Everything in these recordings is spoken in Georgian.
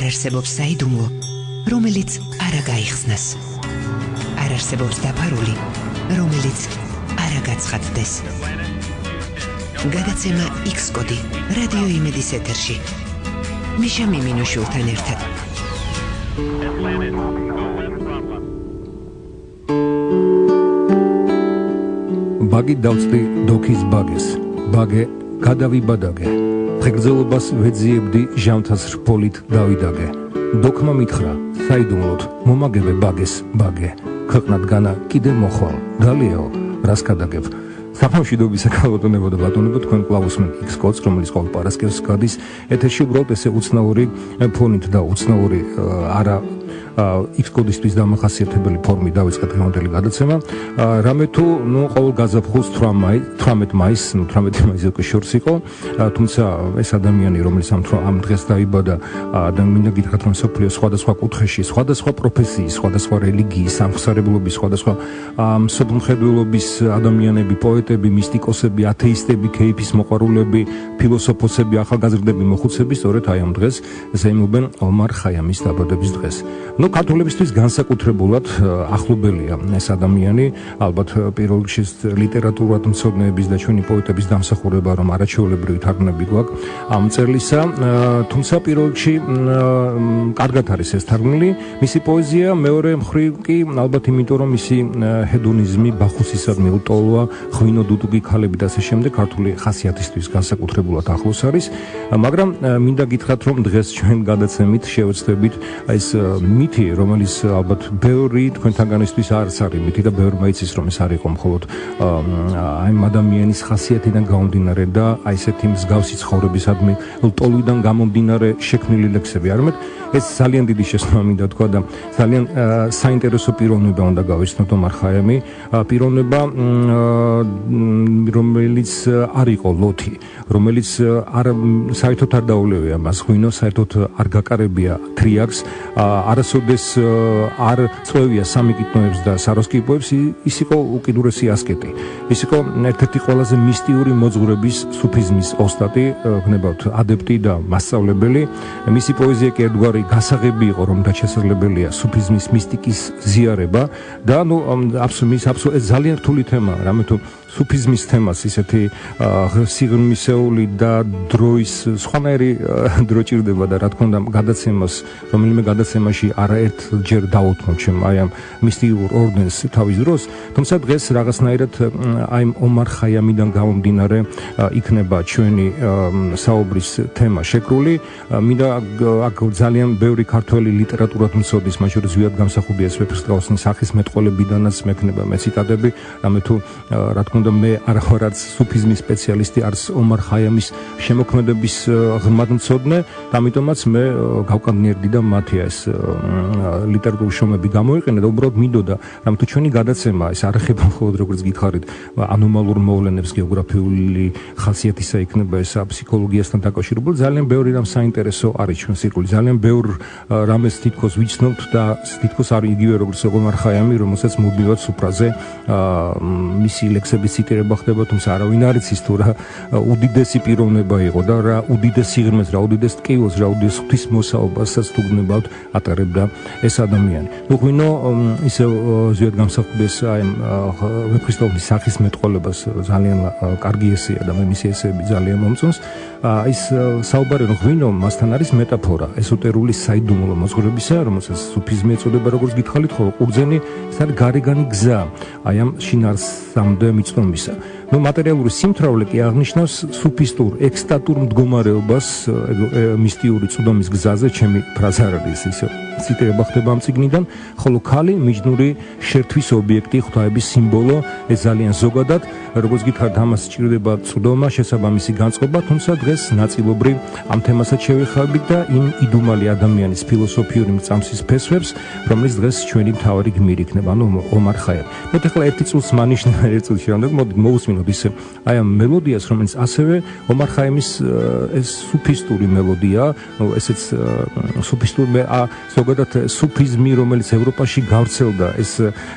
არსებობს საიდუმლო, რომელიც არ გაიხსნას. არ არსებობს დაფარული, რომელიც არ გაცხადდეს. გადაცემა X-კოდი რადიო იმედის ეთერში. მიშა მიმინოშულთან ერთად. ბაგი დავწდი დოქის ბაგეს. ბაგე გადავიბადაგე. ღერძელობას ვეძიებდი ჟამთას რბოლით დავიდაგე. დოქმა მითხრა, საიდუმლოდ მომაგებე ბაგეს ბაგე. ქვეყნად განა კიდე მოხვალ. გალიაო, რას გადაგებ? საფამშვიდობის საკალბატონებო და ბატონებო, თქვენ კლავუსმენ X-კოდს, რომელიც ყოველ პარასკევს გადის ეთერში, უბრალოდ ესე უცნაური ფონით და უცნაური არა X-კოდისთვის დამახასიათებელი ფორმით დავიწყეთ დღევანდელი გადაცემა. რამე თუ ყოველ გაზაფხულს 18 მაისს, 18 მაისს უკვე შორს იყო, თუმცა ეს ადამიანი, რომელიც ამ დღეს დაიბადა და მინდა გითხრათ, რომ სოფლიოს სხვადასხვა კუთხეში, სხვადასხვა პროფესიის, სხვადასხვა რელიგიის, სამხსარებლობის, სხვადასხვა მსოფლმხედველობის ადამიანები, პოეტები, მისტიკოსები, ათეისტები, ქეიფის მოყვარულები, ფილოსოფოსები, ახალგაზრდები, მოხუცები, სწორედ აი ამ დღეს ზეიმობენ ომარ ხაიამის დაბადების დღეს. ქართველებისთვის განსაკუთრებულად ახლობელია ეს ადამიანი, ალბათ პირველ რიგში ლიტერატურულად მცოდნეების და ჩვენი პოეტების დამსახურება, რომ არაჩვეულებრივი თარგმანები გვაქვს ამ წერლისა, თუმცა პირველ რიგში კარგად არის ეს თარგმნილი, მისი პოეზია, მეორე მხრივ კი ალბათ იმიტომ, რომ მისი ჰედონიზმი, ბახუსისადმი უტოლოა, ღვინო დუდუგი ქალები და ასე შემდეგ ქართული ხასიათისთვის განსაკუთრებულად ახლოს არის, მაგრამ მინდა გითხრათ, რომ დღეს ჩვენ გადაცემით შევეცდებით ეს მითი, რომელიც ალბათ ბევრი თქვენთაგანისთვის არც არის მითი და ბევრმა იცის, რომ ეს არ იყო მხოლოდ აი ადამიანის ხასიათიდან გამომდინარე და აი ესეთი მსგავსი ცხოვრებისადმი ლტოლვიდან გამომდინარე შექმნილი ლექსები. არამედ ეს ძალიან დიდი შესაძლოა მინდა თქვა და ძალიან საინტერესო პიროვნება უნდა გავიცნოთ ომარ ხაიამი, პიროვნება, რომელიც არ იყო ლოთი, რომელიც საერთოდ არ დაულევია მას ღვინო, საერთოდ არ გაკარებია თრიაქს, არასოდეს არ წვევია სამიკიტნოებს და საროსკიპოებს, ის იყო უკიდურესი ასკეტი. ის იყო ერთ-ერთი ყველაზე მისტიური მოძღვრების სუფიზმის ოსტატი, გნებავთ ადეპტი და მასწავლებელი. მისი პოეზია კი ერთგვარი გასაღები იყო, რომ შესაძლებელია სუფიზმის მისტიკის ზიარება და ეს ძალიან რთული თემა, რამე თუ სუფიზმის თემას ისეთი სიღრმისეული და დროის სხვანაირი დრო ჭირდება და რა თქმა უნდა გადაცემას, რომელიმე გადაცემაში არაერთჯერ დავუთმობ ჩემ აი ამ მისტიურ ორდენს თავის დროს, თუმცა დღეს რაღაცნაირად აი ომარ ხაიამიდან გამომდინარე იქნება ჩვენი საუბრის თემა შეკრული. მინდა აქ ძალიან ბევრი ქართველი ლიტერატურად მცოდნის, მათ შორის ზვიად გამსახურდია სვეფრსტაუსის სახის მეტყოლებიდანაც მექნება მე ციტატები, რამე თუ რა თქმა უნდა მე არ ვარ არც სუფიზმის სპეციალისტი, არც ომარ ხაიამის შემოქმედების ღრმად მცოდნე და ამიტომაც მე გავკანიერდი და მათია ეს ლიტერატურული შრომები გამოიყენა და უბრალოდ მინდოდა, რამე თუ ჩვენი გადაცემა ეს არ ეხება მხოლოდ როგორც გითხარით ანომალურ მოვლენებს, გეოგრაფიული ხასიათისა იქნება ეს ფსიქოლოგიასთან დაკავშირებული, ძალიან ბევრი რამ საინტერესო არის ჩვენ სირგული, ძალიან ბევრ რამეს თითქოს ვიცნობთ და თითქოს არ იგივე როგორც ომარ ხაიამი, რომელსაც მუდმივად სუფრაზე მისი ლექსების ციტირება ხდება, თუმცა არავინ არ იცის თუ რა უდიდესი პიროვნება იყო და რა უდიდეს სიღრმეს, რა უდიდეს ტკივილს, რა უდიდეს ღვთისმოსაობასაც თუ გნებავთ ატარებდა ეს ადამიანი. ღვინო ისე ზვიად გამსახურდეს აი ვეფხისტყაოსნის სახის მეტყოლებას ძალიან კარგი ესეა და მე მისი ესეები ძალიან მომწონს. ის საუბარი რომ ღვინო მასთან არის მეტაფორა ესოტერული საიდუმლო მოძღვრებისა, რომელსაც სუფიზმი ეწოდება როგორც გითხალით, ხოლო ყურძენი ეს არის გარეგანი გზა აი ამ შინარსამდე მიწვევისა. მატერიალური სიმთრავლე კი აღნიშნავს სუფისტურ, ექსტატურ მდგომარეობას მისტიური წვდომის გზაზე, ჩემი ფრაზა არ არის ისე ციტირება ხდება ამ წიგნიდან, ხოლო ქალი მიჯნური შერთვის ობიექტი, ღვთაების სიმბოლო, ეს ძალიან ზოგადად, როგორც გითხარით, ამას სჭირდება წვდომა, შესაბამისი განწყობა, თუმცა დღეს ნაწილობრივ ამ თემასაც შევეხებებით და იმ იდუმალი ადამიანის ფილოსოფიური მრწამსის ფესვებს, რომელიც დღეს ჩვენი მთავარი გმირი იქნება, ანუ ომარ ხაიამი. მე ახლა ერთი წუთს მანიშნავ ერთ წუთში, რამდენ მოდი მოვუსმინო დავწერილოთ ისე აი ამ მელოდიას, რომელიც ასევე ომარ ხაიმის ეს სუფისტური მელოდია, ესეც სუფისტური ზოგადად სუფიზმი, რომელიც ევროპაში გავრცელდა, ეს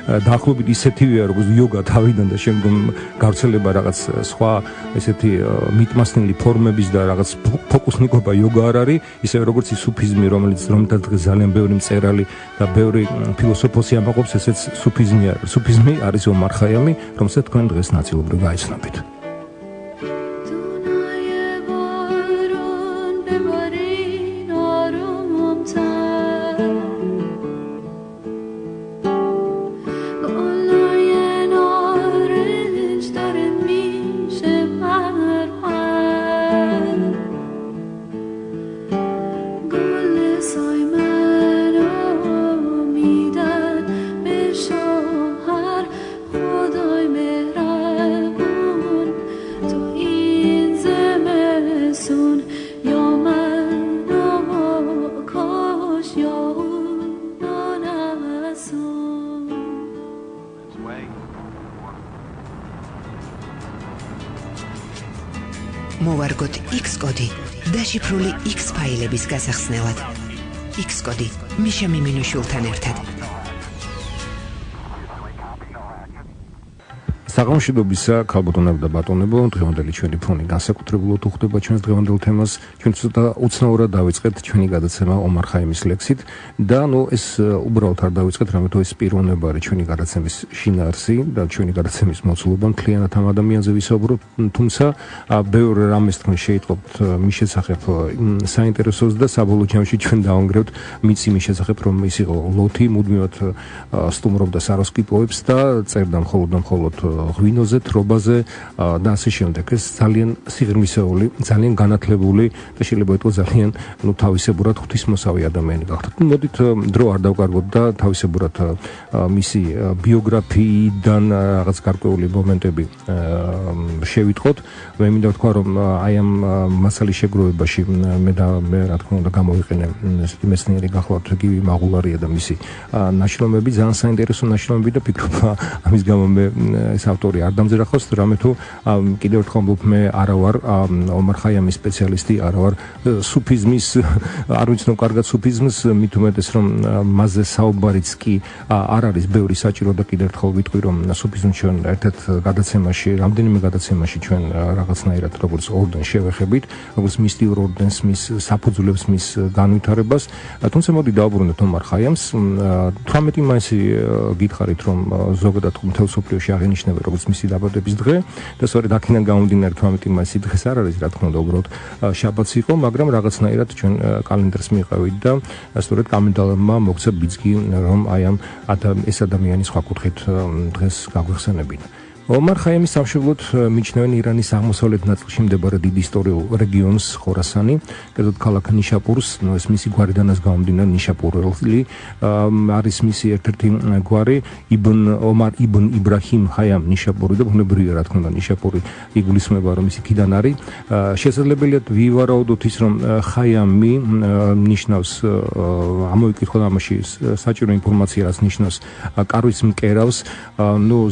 დაახლოებით ისეთივეა, როგორც იოგა თავიდან და შემდგომ გავრცელება რაღაც სხვა ესეთი მიტმასნილი ფორმების და რაღაც ფოკუსნიკობა იოგა არ არის, ისე როგორც სუფიზმი, რომელთაც დღეს ძალიან ბევრი მწერალი და ბევრი ფილოსოფოსი ამაყობს, ესეც სუფიზმი არის. სუფიზმი არის ომარ ხაიამი, რომელსაც თქვენ დღეს ნაწილობრივ გაიცნობით. მოვარგოთ X კოდი დაშიფრული X ფაილების გასახსნელად. X კოდი მიშა მიმინუშვილთან ერთად. საღამოშიდობისა, ქალბატონებო და ბატონებო, დღევანდელი ჩვენი ფონი განსაკუთრებულად უხდება ჩვენს დღევანდელ თემას. ჩვენ ცოტა უცნაურად დავიწყეთ ჩვენი გადაცემა ომარ ხაიმის ლექსით და ეს უბრალოდ არ დავიწყეთ, რამეთო ეს პიროვნება არის ჩვენი გადაცემის შინაარსი და ჩვენი გადაცემის მოცულობა მთლიანად ამ ადამიანზე ვისაუბროთ, თუმცა ბევრ რამეს თქვენ შეიტყობთ მის შესახებ საინტერესოს და საბოლოო ჯამში ჩვენ დავანგრევთ მის შესახებ, რომ ის იყო ლოთი, მუდმივად სტუმრობდა საროსკიპოებს და წერდა მხოლოდ ღვინოზე, თრობაზე და ასე შემდეგ. ეს ძალიან სიღრმისეული, ძალიან განათლებული და შეიძლება ითქვას ძალიან თავისებურად ღვთისმოსავი ადამიანი გახდათ. მოდით დრო არ დავკარგოთ და თავისებურად მისი ბიოგრაფიიდან რაღაც გარკვეული მომენტები შევიტყოთ. მე მინდა ვთქვა, რომ აი ამ მასალის შეგროვებაში მე რა თქმა უნდა გამოვიყენე ესეთი მეცნიერი გახლავთ გივი მაღულარია და მისი ნაშრომები, ძალიან საინტერესო ნაშრომები და ფიქრობ ამის გამო მე ეს ავტორი არ დამძერახავს, რამე თუ კიდევ ერთხელ ვამბობ, მე არა ვარ ომარ ხაიამის სპეციალისტი, არა ვარ სუფიზმის, არ ვიცნობ კარგად სუფიზმს, მით უმეტეს რომ მასზე საუბარიც კი არ არის ბევრი საჭირო და კიდევ ერთხელ ვიტყვი, რომ სუფიზმს ჩვენ ერთ-ერთ გადაცემაში, რამდენიმე გადაცემაში ჩვენ რაღაცნაირად როგორც ორდენს შევეხებით, როგორც მისტიურ ორდენს, მის საფუძვლებს, მის განვითარებას, თუმცა მოდი დავუბრუნდეთ ომარ ხაიამს. 18 მაისი გითხარით, რომ ზოგადად მთელ სოფლიოში აღინიშნება როგორც მისი დაბადების დღე და სწორედ აქედან გამომდინარე 18 მაისი დღეს არ არის, რა თქმა უნდა, უბრალოდ შაბათს იყო, მაგრამ რაღაცნაირად ჩვენ კალენდარს მივყევით და სწორედ კალენდარმა მოგცა ბიძგი, რომ აი ამ ეს ადამიანი სხვა კუთხით დღეს გაგვეხსენებინა. ომარ ხაიამის სამშობლოდ მიჩნევენ ირანის აღმოსავლეთ ნაწილში მდებარე დიდ ისტორიულ რეგიონს ხორასანი, კერძოდ ქალაქ ნიშაპურს, ეს მისი გვარიდანაც გამომდინარე ნიშაპურელი არის მისი ერთ-ერთი გვარი, ომარ იბნ იბრაჰიმ ხაიამ ნიშაპური და ბუნებრივია, რა თქმა უნდა, ნიშაპური იგულისხმება, რომ ის იქიდან არის. შესაძლებელია ვივარაუდოთ ის, რომ ხაიამი ნიშნავს, ამოვიკითხოთ ამაში საჭირო ინფორმაცია, რაც ნიშნავს კარვის მკერავს,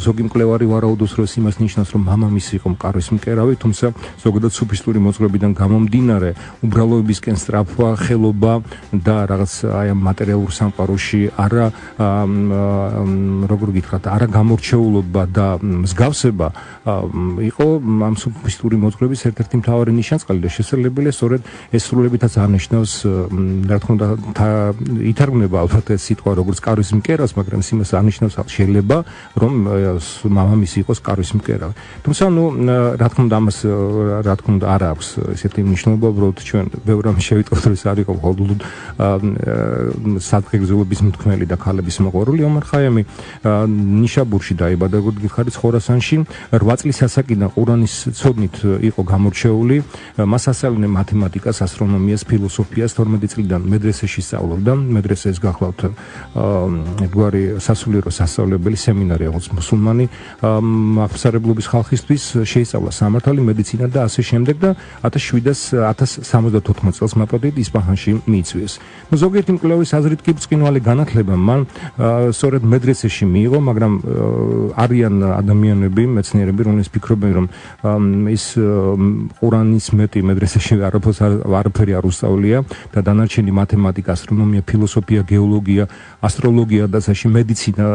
ზოგი მკვლევარი ვარაუდობს, რომ იმას ნიშნავს, რომ მამამისი იყო კარვის მკერავი, თუმცა ზოგადად სუფისტური მოძღვრებიდან გამომდინარე, უბრალოებისკენ სწრაფვა, ხელობა და რაღაც აი ამ მატერიალურ სამყაროში არა როგორ გითხრათ, არა გამორჩეულობა და მსგავსება იყო ამ სუფისტური მოძღვრების ერთ-ერთი მთავარი ნიშანწყალი და შესაძლებელია სწორედ ეს სრულებითაც არნიშნავს, რა თქმა უნდა, ითარგმნება ალბათ ეს სიტყვა როგორც კარვის მკერავს, მაგრამ ის იმას არნიშნავს, შეიძლება რომ მამამისი იყოს კარვის მკერავი. თუმცა რა თქმა უნდა ამას რა თქმა უნდა არ აქვს ესეთი მნიშვნელობა, უბრალოდ ჩვენ ბევრ რამს შევიტყოთ, რომ ეს არ იყო მხოლოდ სადღეგრძელობის მთქმელი და ქალების მოყვარული. ომარ ხაიამი ნიშაპურში დაიბადა, როგორც გითხარით, ხორასანში. 8 წლის ასაკიდან ყურანის ცოდნით იყო გამორჩეული. მას ასწავლიდა მათემატიკას, ასტრონომიას, ფილოსოფიას. 12 წლიდან მედრესეში სწავლობდა. მედრესეს გახლავთ ერთგვარი სასულიერო სასწავლებელი სემინარი, როგორც მუსულმანი აღმსარებლობის ხალხისთვის შეისწავლა სამართალი, მედიცინა და ასე შემდეგ და 1774 წელს მაპატით ისპაჰანში მიიწვიეს. ზოგიერთი მკვლერის აზრით კი ბრწყინვალე განათლება მან სწორედ მედრესეში მიიღო, მაგრამ არიან ადამიანები, მეცნიერები, რომლებიც ფიქრობენ, რომ ის ყურანის მეტი მედრესეში არაფერი არ უსწავლია და დანარჩენი მათემატიკა, ასტრონომია, ფილოსოფია, გეოლოგია, ასტროლოგია და ასე მედიცინა,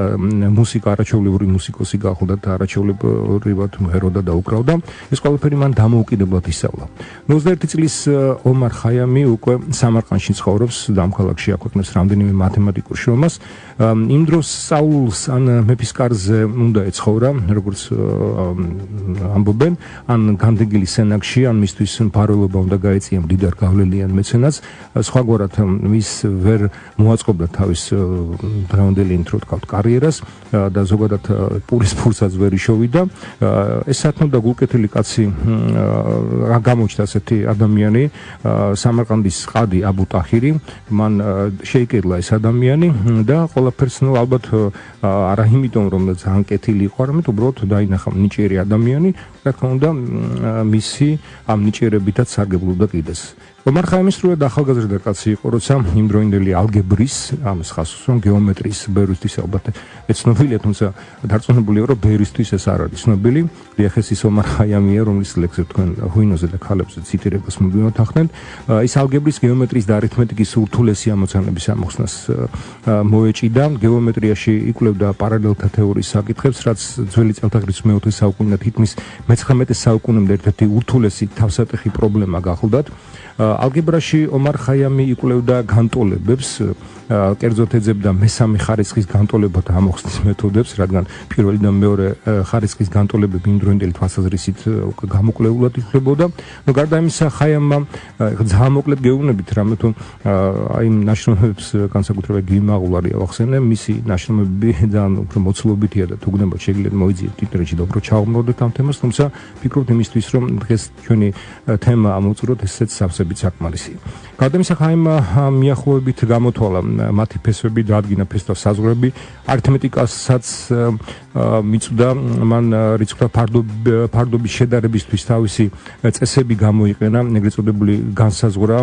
მუსიკა, არაჩვეულებრივი მუსიკოსი გახდა და არაჩვეულებრივად მღეროდა და უკრავდა. ეს ყველაფერი მან დამოუკიდებლად ისწავლა. 21 წლის ომარ ხაიამი უკვე სამარყანდში ცხოვრობს და ამ ქალაქში აქვეყნებს რამდენიმე მათემატიკურ შრომას. იმ დროს სწავლულს ან მეფის კარზე უნდა ეცხოვრა, როგორც ამბობენ, ან განდეგილი სენაკში, ან მისთვის მფარველობა უნდა გაეწია მდიდარ გავლენიან მეცენატს. სხვაგვარად ის ვერ მოაწყობდა თავის დღევანდელი ინტრო თქვა კარიერას და ზოგადად პურის ფურცაც ვერ იშოვიდა. ეს საერთოდ და გულკეთილი კაცი რა გამოჩნდა ასეთი ადამიანი, სამარყანდის ყადი აბუ ტაჰირი, მან შეიკედლა ეს ადამიანი და ყველაფერს ალბათ არა იმიტომ რომ ძალიან კეთილი იყო, არამედ უბრალოდ დაინახა ნიჭიერი ადამიანი, რა თქმა უნდა მისი ამ ნიჭიერებითაც სარგებლობდა კიდეს. ომარ ხაიამი სრულად ახალგაზრდა კაცი იყო, როცა იმდროინდელი ალგებრის, ამას ხასოს რომ გეომეტრიის ბევრისთვის ალბათ ეცნობილია, თუმცა დარწმუნებულია რომ ბევრისთვის ეს არ არის ცნობილი. ეხეს ის ომარ ხაიამია, რომლის ლექსებს თქვენ ჰუინოზე და ქალებზე ციტირებას მოგინოთახდნენ. ის ალგებრის, გეომეტრიის და არითმეტიკის ურთულესი ამოცანების ამოხსნას მოეჭიდა. გეომეტრიაში იკვლევდა პარალელთა თეორიის საკითხებს, რაც ძველი წელთაღრიცხვის მეოთხე საუკუნიდან თითქმის მე-19 საუკუნემდე ერთ-ერთი ურთულესი თავსატეხი პრობლემა გახლდათ. ალგებრაში ომარ ხაიამი იკვლევდა განტოლებებს, კერძოდ ეძებდა მესამე ხარისხის განტოლებათა ამოხსნის მეთოდებს, რადგან პირველი და მეორე ხარისხის განტოლებები იმდროინდელი თვალსაზრისით გამოკვლეულად ითვლებოდა. გარდა ამისა, ხაიამმა ძალიან მოკლედ გეუბნებით, რამე თუ აი ნაშრომებს განსაკუთრებით გიმაღულარია ვახსენე, მისი ნაშრომები ძალიან უფრო მოცულობითია და თუ გნებოდ შეგიძლიათ მოიძიეთ ინტერნეტში და უფრო ჩაუბრუნდეთ ამ თემას, თუმცა ფიქრობთ იმისთვის, რომ დღეს ჩვენი თემა ამოვწუროთ, ესეც სავსებით საკმარისია. გარდა ამისა, ხაიამმა მიახლოებით გამოთვალა მათი ფესვები, დაადგინა ფესვთა საზღვრები, არითმეტიკასაც მიწვდა, მან რიცხვთა ფარდობის შედარებისთვის თავისი წესები გამოიყენა, ეგრეთ წოდებული განსაზღვრა,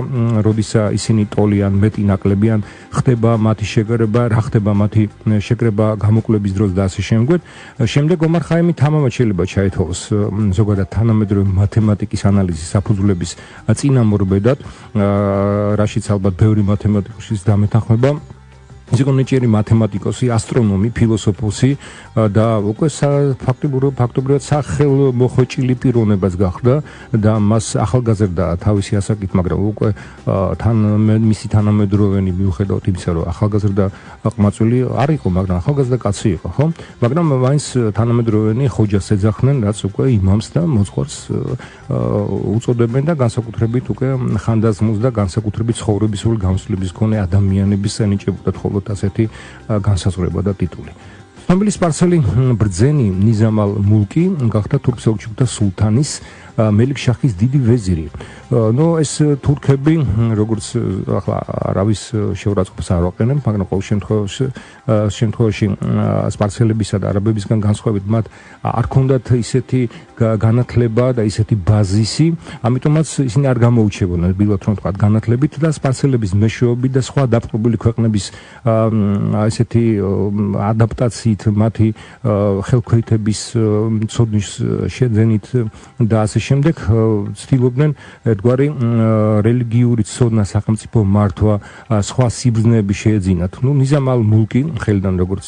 როდისა ისინი ტოლიან, მეტი ნაკლებიან, ხდება მათი შეკრება, რა ხდება მათი შეკრება გამოკვლევის დროს და ასე შემდგომ. შემდეგ ომარ ხაიამი თამამად შეიძლება ჩაეთვალოს ზოგადად თანამედროვე მათემატიკის ანალიზის საფუძვლების წინამორბედად, რაშიც ალბათ ბევრი მათემატიკოსის დამეთანხმება. ის იყო ნიჭიერი მათემატიკოსი, ასტრონომი, ფილოსოფოსი და უკვე ფაქტობრივად სახელმოხვეჭილი პიროვნებაც გახდა და მას ახალგაზრდა თავისი ასაკით, მაგრამ უკვე მისი თანამედროვენი მიუხედავად იმისა, რომ ახალგაზრდა ყმაწვილი არ იყო, მაგრამ ახალგაზრდა კაცი იყო, ხო? მაგრამ მაინც თანამედროვენი ხოჯას ეძახდნენ, რაც უკვე იმამს და მოძღვარს უწოდებენ და განსაკუთრებით უკვე ხანდაზმულს და განსაკუთრებით ცხოვრებისული გამოსვლების მქონე ადამიანების ენიჭებოდათ ხოლმე ასეთი განსაზღვრება და ტიტული. ცნობილი სპარსელი ბრძენი ნიზამ ალ-მულკი გახდა თურქ-სელჩუკთა სულთანის მელიქ-შაჰის დიდი ვეზირი. ეს თურქები, როგორც ახლა არავის შეურაცხყოფას არ ვაყენებ, მაგრამ ყოველ შემთხვევაში სპარსელებისა და არაბებისგან განსხვავებით მათ არ ქონდათ ისეთი განათლება და ისეთი ბაზისი, ამიტომაც ისინი არ გამოუჩებოდნენ ბილოთ რომ თქვა განათლებით და სპარსელების მეშვეობით და სხვა დაპყრობილი ქვეყნების ესეთი ადაპტაციით, მათი ხელქვეითების ცოდნის შეძენით და ასე შემდეგ ცდილობდნენ ერთგვარი რელიგიური ცოდნა, სახელმწიფო მართვა, სხვა სიბრძნეები შეეძინათ. ნიზამ ალ-მულკი ხელიდან როგორც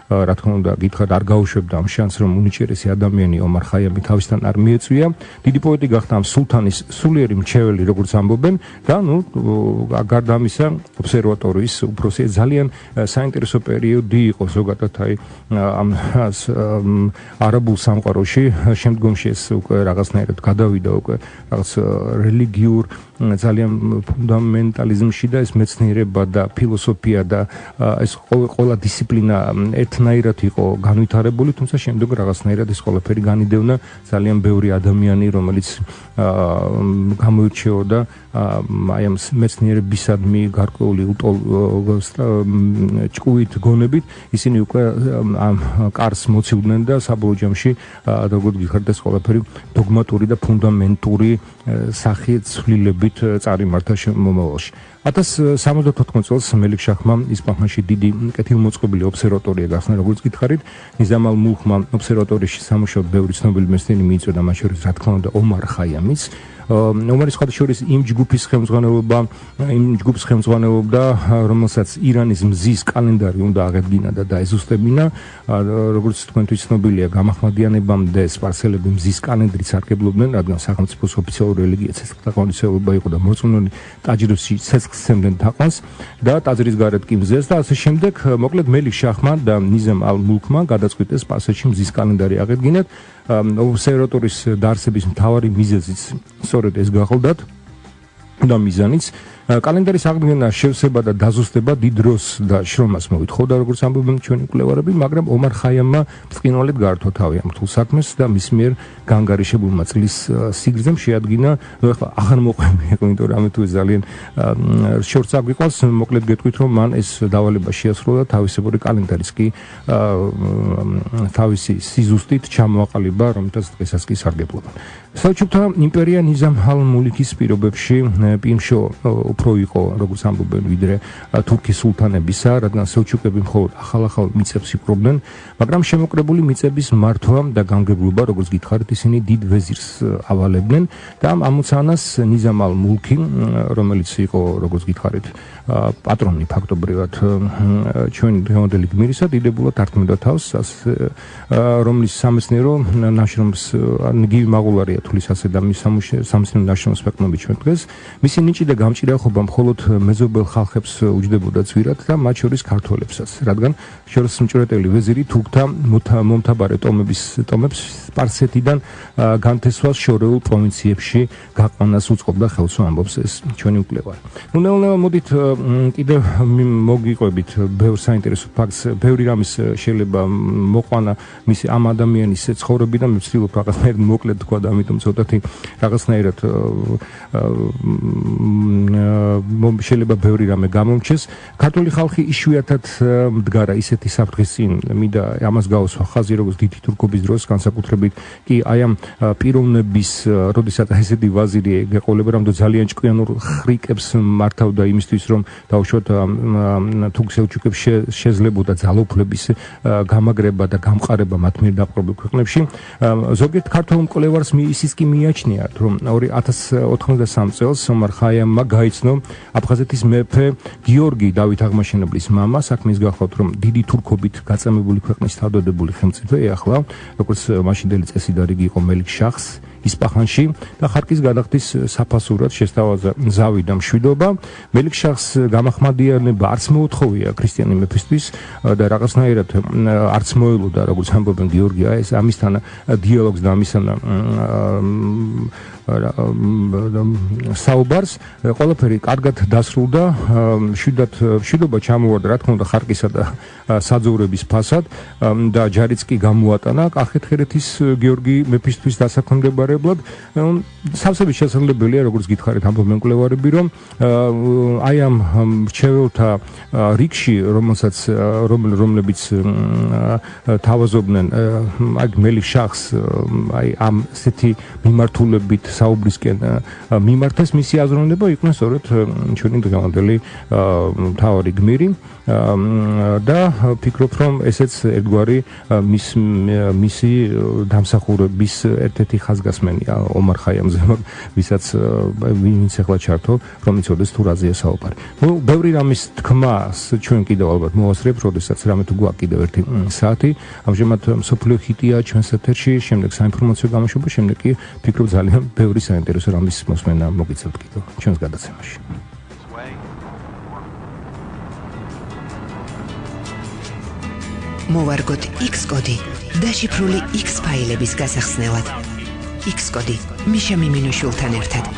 რა თქმა უნდა გითხრათ არ გაუშვებდა ამ შანსს, რომ უნიჭიერესი ადამიანი ომარ ხაიამი თავისთან არ მიეწვია. დიდი პოეტი გახდა ამ სულთანის სულიერი მრჩეველი, როგორც ამბობენ და გარდა ამისა ობსერვატორიის უფროსი. ძალიან საინტერესო პერიოდი იყო ზოგადად აი ამ არაბულ სამყაროში. შემდგომში ეს უკვე რაღაცნაირად გადავიდა უკვე რაღაც რელიგიურ ძალიან ფუნდამენტალიზმში და ეს მეცნიერება და ფილოსოფია და ეს ყველა დისციპლინა ერთნაირად იყო განვითარებული, თუმცა შემდეგ რაღაცნაირად ეს ყველაფერი განიდევნა ძალიან ბევრი ადამიანი, რომელიც გამოირჩეოდა აი ამ მეცნიერებისადმი გარკვეულ უსწავლელი ჭკუით გონებით ისინი უკვე ამ კარს მოცივდნენ და საბოლოო ჯამში როგორც გიხარდა ეს ყველაფერი დოგმატური და ფუნდამენტური სახით ცვლილებით წარიმართა მომავალში 1074 წელს მელიქ-შაჰმა ისპაჰანში დიდი კეთილმოწყობილი ობსერვატორია გახსნა როგორც გითხარით ნიზამ ალ-მულქმა ობსერვატორიაში სამუშაოდ ბევრი ცნობილი მეცნიერი მიიწვია მათ შორის რა თქმა უნდა ომარ ხაიამიც ომარის ხალხის იმ ჯგუფის ხელმძღვანელობდა რომელსაც ირანის მზის კალენდარი უნდა აღედგინა და დაეზუსტებინა როგორც თქვენთვის ცნობილია გამაჰმადიანებამდე სპარსელები მზის კალენდრით სარგებლობდნენ რადგან სახელმწიფოს ოფიციალური რელიგია ცეცხლთაყვანისმცემლობა იყო და მოწმუნე ტაჯრებში ცეცხლს სცემდნენ თაყვანს და ტაძრის გარეთ კი მზეს და ასე შემდეგ მოკლედ მელიქ-შაჰმა და ნიზამ ალ-მულქმა გადაწყვიტეს სპარსეთში მზის კალენდარი აღედგინათ ობსერვატორის დაარსების მთავარი მიზეზიც სწორედ ეს გახლდათ და მიზანიც კალენდარის აღდგენა შევსება და დაზუსტება დიდ დროს და შრომას მოითხოვდა როგორც ამბობენ ჩვენი კვლევარები მაგრამ ომარ ხაიამმა ბრწყინვალედ გაართვა თავი ამ რთულ საქმეს და მის მიერ განგარიშებულმა წლის სიგრძემ შეადგინა ახლა აღარ მოყვები იყო იმიტომ რომ ამეთუ ძალიან შორტს აგვიყვანს მოკლედ გეტყვით რომ მან ეს დავალება შეასრულა თავისებური კალენდარის კი თავისი სიზუსტით ჩამოაყალიბა რომელთაც დღესაც კი სარგებლობენ სელჩუკთა იმპერია ნიზამ ალ-მულიქის პირობებში პიმშო უფრო იყო როგორც ამბობენ ვიდრე თურქის სულთანებისა რადგან სელჩუკები მხოლოდ ახალ მიწებს იპყრობდნენ მაგრამ შემოკრებული მიწების მართვა და განგებულობა როგორც გითხარით ისინი დიდ ვეზირს ავალებდნენ და ამ ამოცანას ნიზამ ალ-მულქი რომელიც იყო როგორც გითხარით პატრონი ფაქტობრივად ჩვენი დღევანდელი გმირისა დიდებულად ართმევდა თავს რომლის სამეცნიერო ნაშრომს გივი მაღულარია თulis ასე და მის სამეცნიერო ნაშრომს ვეყნობით ჩვენ დღეს მისი ნიჭი და გამჭირახობა მხოლოდ მეზობელ ხალხებს უჯდებოდა ძვირად და მათ შორის ქართველებსაც რადგან შორისმჭრეტელი ვეზირი თურქთა მომთაბარე ტომებს სპარსეთიდან განთესვას შორეულ პროვინციებში გაყვანას უწყობდა ხელს ამბობს ეს ჩვენი მკვლევარი ნელ-ნელა მოდით კიდევ მოგიყვებით ბევრ საინტერესო ფაქტს ბევრი რამის შეიძლება მოყვანა მისი ამ ადამიანის ცხოვრებიდან მე ვცდილობ რაღაცნაირად მოკლედ თქვა და ამიტომ ცოტათი რაღაცნაირად შეიძლება ბევრი რამე გამომჩეს ქართული ხალხი იშვიათად მდგარა ისეთი საფრთხის წინ მინდა ამას გავუსვა ხაზი როგორც დიდი თურქობის დროს განსაკუთრებით კი აი ამ პიროვნების როდესაც ესეთი ვაზირი გეყოლება რომ ძალიან ჭკვიანურ ხრიკებს მართავდა იმისთვის რომ დაუშვათ თურქ სელჩუკებს შეძლებოდა ძალაუფლების გამაგრება და გამყარება მათ მიერ დაპყრობილ ქვეყნებში ზოგიერთ ქართულ მკვლევარს ისიც კი მიაჩნია რომ 2093 წელს ომარ ხაიამმა გაიცნო აფხაზეთის მეფე გიორგი დავით აღმაშენებლის მამა საქმის გახლავთ რომ დიდი თურქობით გაწამებული ქვეყნის თავდადებული ხელმწიფე ახლა როგორც მაშინდელი წესიდარი იყო მელიქ-შაჰს ისპაჰანში და ხარკის გადახდის საფასურად შესთავაზა ზავი და მშვიდობა მელიქ-შაჰს გამაჰმადიანება არც მოუთხოვია ქრისტიანი მეფისთვის და რაღაცნაირად არც მოელოდა როგორც ამბობენ გიორგი ეს ამისთან დიალოგს და ამისთან საუბარს ყველაფერი კარგად დასრულდა მშვიდობა ჩამოვარდა რა თქმა უნდა ხარკისა და საძოვრების ფასად და ჯარიც კი გამოატანა კახეთ-ხერეთის გიორგი მეფისთვის დასაქვემდებარებლად სავსებით შესაძლებელია როგორც გითხარით ამბობენ მკვლევარები რომ აი ამ მრჩეველთა რიგში რომლებიც თავაზობდნენ აი მელიქ-შაჰს აი ამ ესეთი მიმართულებით საუბრისკენ მიმართეს მისი აზროვნება იყვნენ სწორედ ჩვენი დღევანდელი მთავარი გმირი და ფიქრობ რომ ესეც ერთგვარი მისი დამსახურების ერთ-ერთი ხაზგასმენია ომარ ხაიამზე ვისაც ვინც ახლა ჩართო რომ იცოდეს თუ რაზეა საუბარი ბევრი რამის თქმას ჩვენ კიდევ ალბათ მოვასწრებთ როდესაც რამე თუ გვაქვს კიდევ ერთი საათი ამჟამად მსოფლიო ჰიტია ჩვენს ეთერში შემდეგ საინფორმაციო გამოშვება შემდეგ კი ფიქრობ ძალიან ბევრი საინტერესო რამის მოსმენა მოგიწევთ კიდევ ჩვენს გადაცემაში მოვარგოთ X კოდი დაშიფრული X ფაილების გასახსნელად X კოდი მიშა მიმინოშულთან ერთად